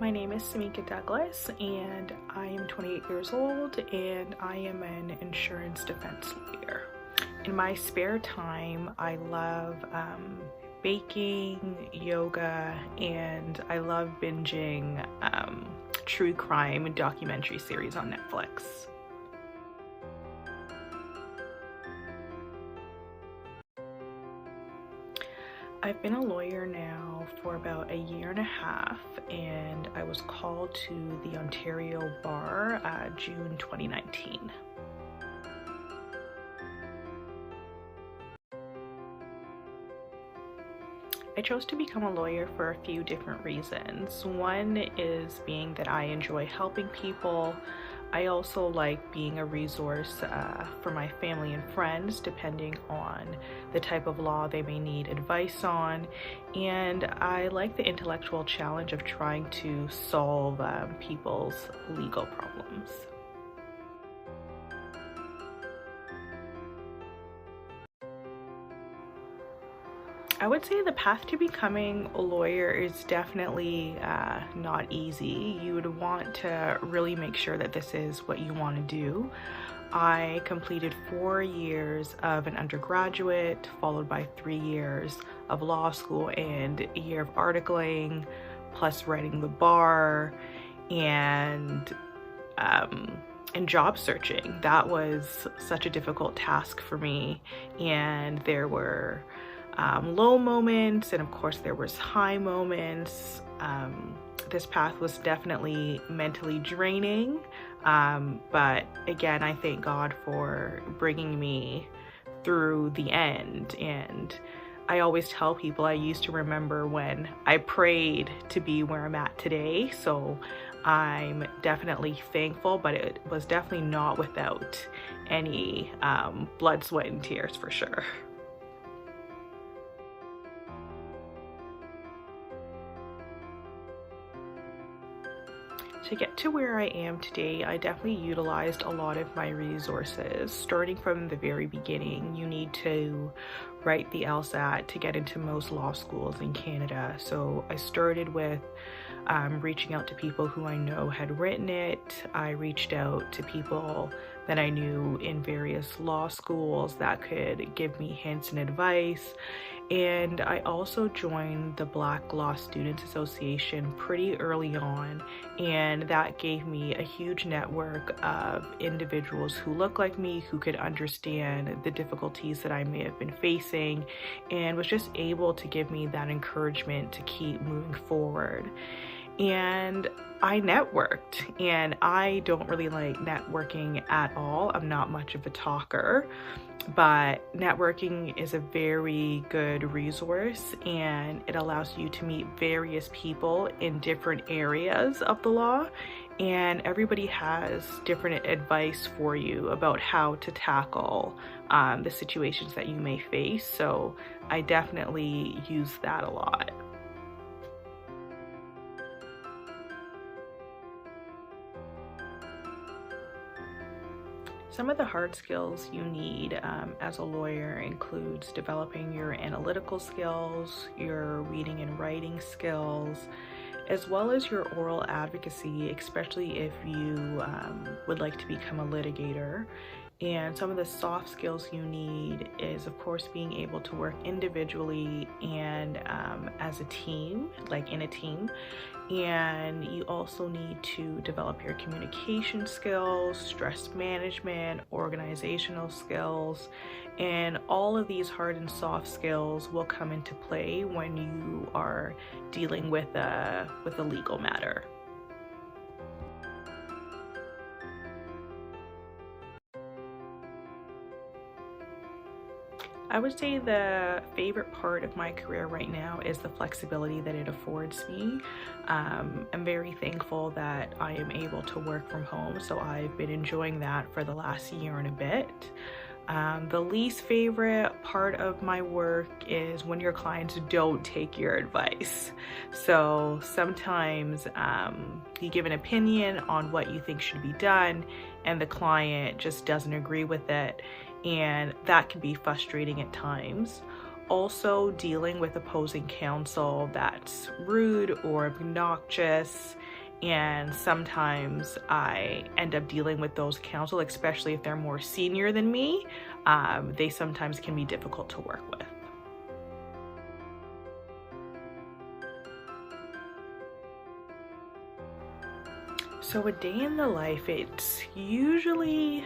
My name is Cemeka Douglas and I am 28 years old and I am an insurance defense lawyer. In my spare time, I love baking, yoga, and I love binging true crime and documentary series on Netflix. I've been a lawyer now for about a year and a half, and I was called to the Ontario Bar June 2019. I chose to become a lawyer for a few different reasons. One is being that I enjoy helping people. I also like being a resource for my family and friends, depending on the type of law they may need advice on. And I like the intellectual challenge of trying to solve people's legal problems. I would say the path to becoming a lawyer is definitely not easy. You would want to really make sure that this is what you want to do. I completed 4 years of an undergraduate, followed by 3 years of law school and a year of articling, plus writing the bar and job searching. That was such a difficult task for me, and there were low moments, and of course there was high moments. This path was definitely mentally draining, but again, I thank God for bringing me through the end. And I always tell people I used to remember when I prayed to be where I'm at today, so I'm definitely thankful, but it was definitely not without any blood, sweat, and tears for sure. To get to where I am today, I definitely utilized a lot of my resources. Starting from the very beginning, you need to write the LSAT to get into most law schools in Canada. So I started with reaching out to people who I know had written it. I reached out to people that I knew in various law schools that could give me hints and advice. And I also joined the Black Law Students Association pretty early on, and that gave me a huge network of individuals who look like me, who could understand the difficulties that I may have been facing, and was just able to give me that encouragement to keep moving forward. And I networked, and I don't really like networking at all. I'm not much of a talker, but networking is a very good resource, and it allows you to meet various people in different areas of the law, and everybody has different advice for you about how to tackle the situations that you may face. So I definitely use that a lot. Some of the hard skills you need as a lawyer includes developing your analytical skills, your reading and writing skills, as well as your oral advocacy, especially if you would like to become a litigator. And some of the soft skills you need is, of course, being able to work individually and as a team, like in a team. And you also need to develop your communication skills, stress management, organizational skills, and all of these hard and soft skills will come into play when you are dealing with a legal matter. I would say the favorite part of my career right now is the flexibility that it affords me. I'm very thankful that I am able to work from home, so I've been enjoying that for the last year and a bit. The least favorite part of my work is when your clients don't take your advice. So sometimes you give an opinion on what you think should be done, and the client just doesn't agree with it, and that can be frustrating at times. also dealing with opposing counsel that's rude or obnoxious. And sometimes I end up dealing with those counsel, especially if they're more senior than me. They sometimes can be difficult to work with. So a day in the life, it's usually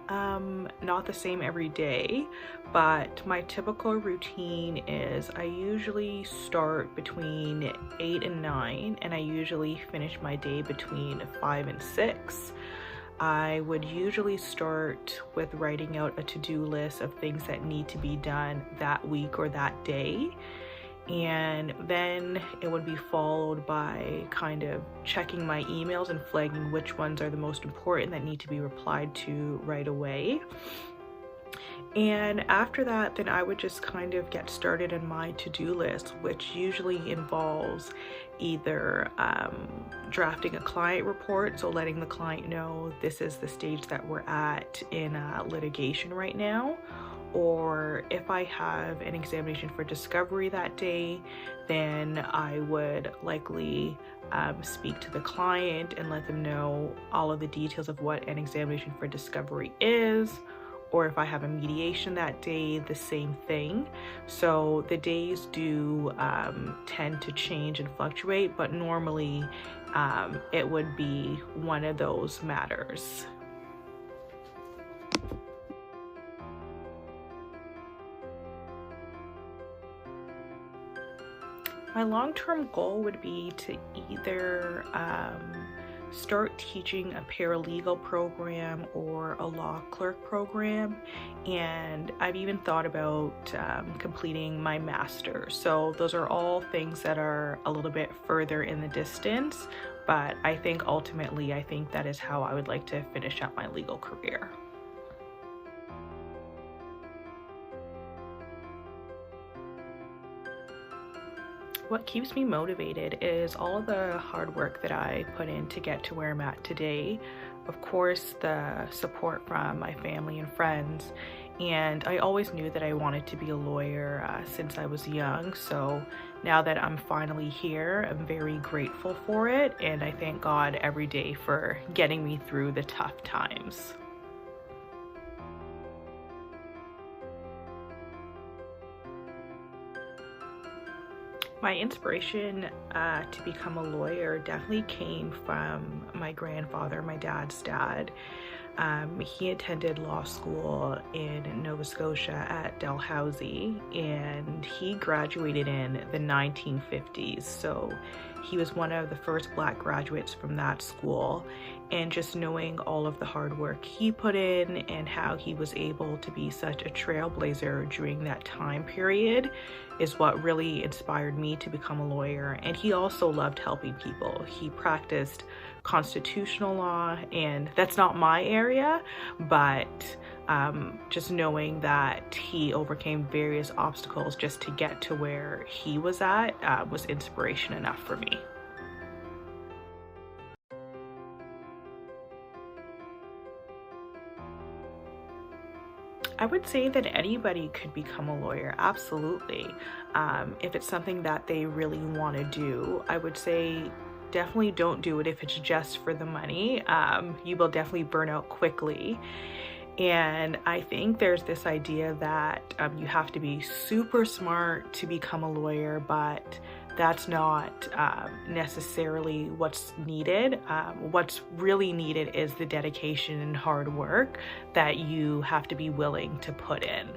not the same every day, but my typical routine is I usually start between 8 and 9, and I usually finish my day between 5 and 6. I would usually start with writing out a to-do list of things that need to be done that week or that day. And then it would be followed by kind of checking my emails and flagging which ones are the most important that need to be replied to right away. And after that, then I would just kind of get started in my to-do list, which usually involves either drafting a client report, so letting the client know this is the stage that we're at in litigation right now. Or if I have an examination for discovery that day, then I would likely speak to the client and let them know all of the details of what an examination for discovery is. Or if I have a mediation that day, the same thing. So the days do tend to change and fluctuate, but normally it would be one of those matters. My long-term goal would be to either start teaching a paralegal program or a law clerk program, and I've even thought about completing my master's. So those are all things that are a little bit further in the distance, but I think ultimately that is how I would like to finish up my legal career. What keeps me motivated is all of the hard work that I put in to get to where I'm at today. Of course, the support from my family and friends, and I always knew that I wanted to be a lawyer since I was young. So now that I'm finally here, I'm very grateful for it, and I thank God every day for getting me through the tough times. My inspiration to become a lawyer definitely came from my grandfather, my dad's dad. He attended law school in Nova Scotia at Dalhousie, and he graduated in the 1950s. So he was one of the first Black graduates from that school, and just knowing all of the hard work he put in and how he was able to be such a trailblazer during that time period is what really inspired me to become a lawyer. And he also loved helping people. He practiced constitutional law, and that's not my area, but just knowing that he overcame various obstacles just to get to where he was at was inspiration enough for me. I would say that anybody could become a lawyer, absolutely. If it's something that they really want to do, I would say definitely don't do it if it's just for the money. You will definitely burn out quickly. And I think there's this idea that you have to be super smart to become a lawyer, but that's not necessarily what's needed. What's really needed is the dedication and hard work that you have to be willing to put in.